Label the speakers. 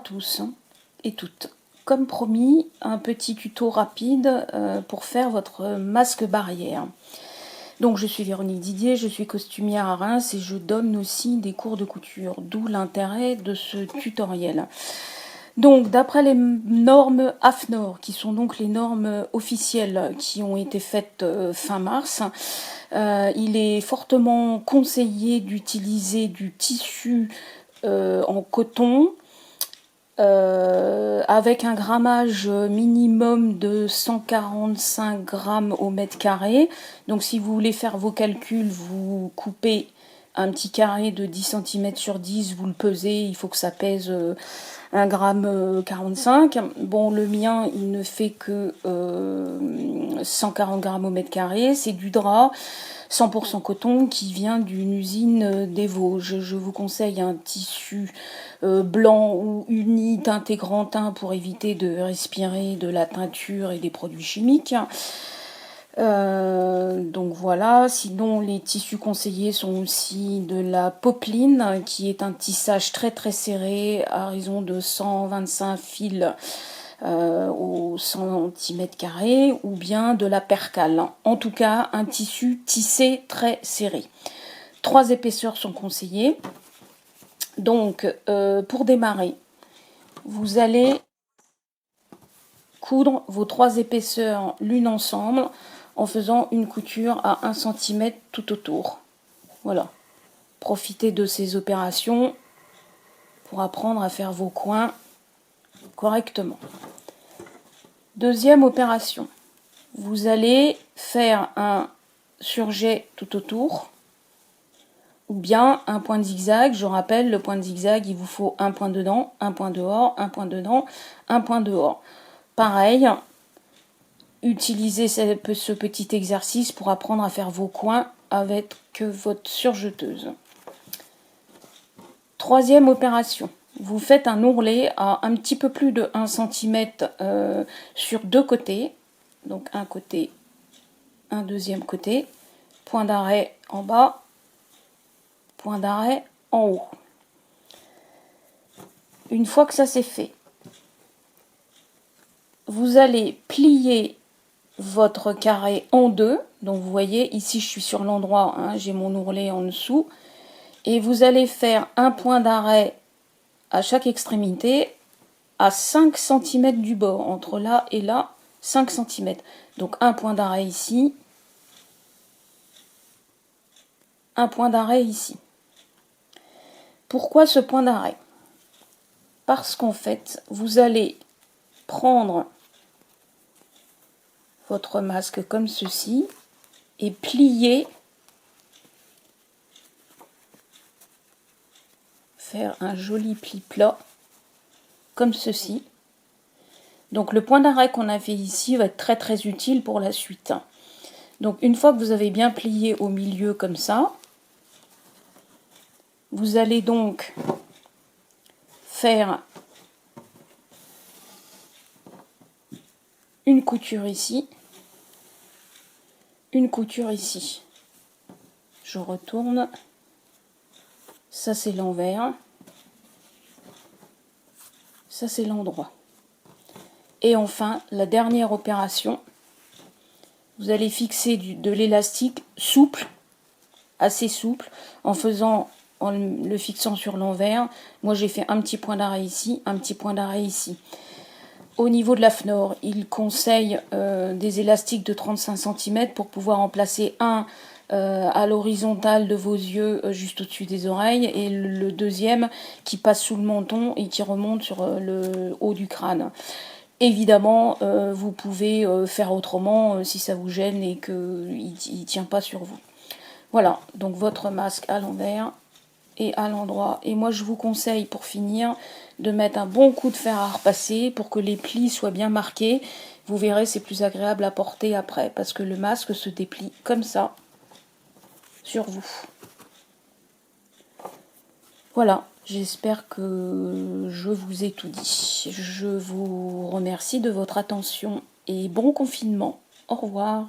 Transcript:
Speaker 1: tous et toutes. Comme promis, un petit tuto rapide pour faire votre masque barrière. Donc je suis Véronique Didier, je suis costumière à Reims et je donne aussi des cours de couture, d'où l'intérêt de ce tutoriel. Donc d'après les normes AFNOR, qui sont donc les normes officielles qui ont été faites fin mars, il est fortement conseillé d'utiliser du tissu en coton, avec un grammage minimum de 145 grammes au mètre carré. Donc si vous voulez faire vos calculs, vous coupez un petit carré de 10 cm sur 10, vous le pesez, il faut que ça pèse 1 gramme 45. Bon, le mien, il ne fait que 140 grammes au mètre carré. C'est du drap 100% coton qui vient d'une usine des Vosges. Je vous conseille un tissu blanc ou uni teinté grand teint pour éviter de respirer de la teinture et des produits chimiques. Donc voilà, sinon les tissus conseillés sont aussi de la popeline qui est un tissage très serré à raison de 125 fils au centimètre carré, ou bien de la percale. En tout cas, un tissu tissé très serré. 3 épaisseurs sont conseillées. Donc, pour démarrer, vous allez coudre vos 3 épaisseurs l'une ensemble en faisant une couture à 1 cm tout autour. Voilà. Profitez de ces opérations pour apprendre à faire vos coins correctement. Deuxième opération, vous allez faire un surjet tout autour ou bien un point de zigzag. Je rappelle, le point de zigzag, il vous faut un point dedans, un point dehors, un point dedans, un point dehors. Pareil, utilisez ce petit exercice pour apprendre à faire vos coins avec votre surjeteuse. Troisième opération, vous faites un ourlet à un petit peu plus de 1 cm sur 2 côtés. Donc un côté, un deuxième côté. Point d'arrêt en bas, point d'arrêt en haut. Une fois que ça c'est fait, vous allez plier votre carré en deux. Donc vous voyez, ici je suis sur l'endroit, hein, j'ai mon ourlet en dessous. Et vous allez faire un point d'arrêt à chaque extrémité à 5 cm du bord. Entre là et là, 5 cm. Donc un point d'arrêt ici. Un point d'arrêt ici. Pourquoi ce point d'arrêt? Parce qu'en fait, vous allez prendre votre masque comme ceci et plier, faire un joli pli plat comme ceci. Donc le point d'arrêt qu'on a fait ici va être très utile pour la suite. Donc une fois que vous avez bien plié au milieu comme ça, vous allez donc faire une couture ici, une couture ici. Je retourne. Ça c'est l'envers. Ça c'est l'endroit. Et enfin, la dernière opération, vous allez fixer de l'élastique souple, assez souple, en le fixant sur l'envers. Moi j'ai fait un petit point d'arrêt ici, un petit point d'arrêt ici. Au niveau de l'AFNOR, il conseille des élastiques de 35 cm pour pouvoir en placer un à l'horizontale de vos yeux, juste au-dessus des oreilles, et le deuxième qui passe sous le menton et qui remonte sur le haut du crâne. Évidemment, vous pouvez faire autrement si ça vous gêne et qu'il ne tient pas sur vous. Voilà, donc votre masque à l'envers et à l'endroit. Et moi je vous conseille pour finir de mettre un bon coup de fer à repasser pour que les plis soient bien marqués. Vous verrez, c'est plus agréable à porter après parce que le masque se déplie comme ça sur vous. Voilà, j'espère que je vous ai tout dit. Je vous remercie de votre attention et bon confinement. Au revoir.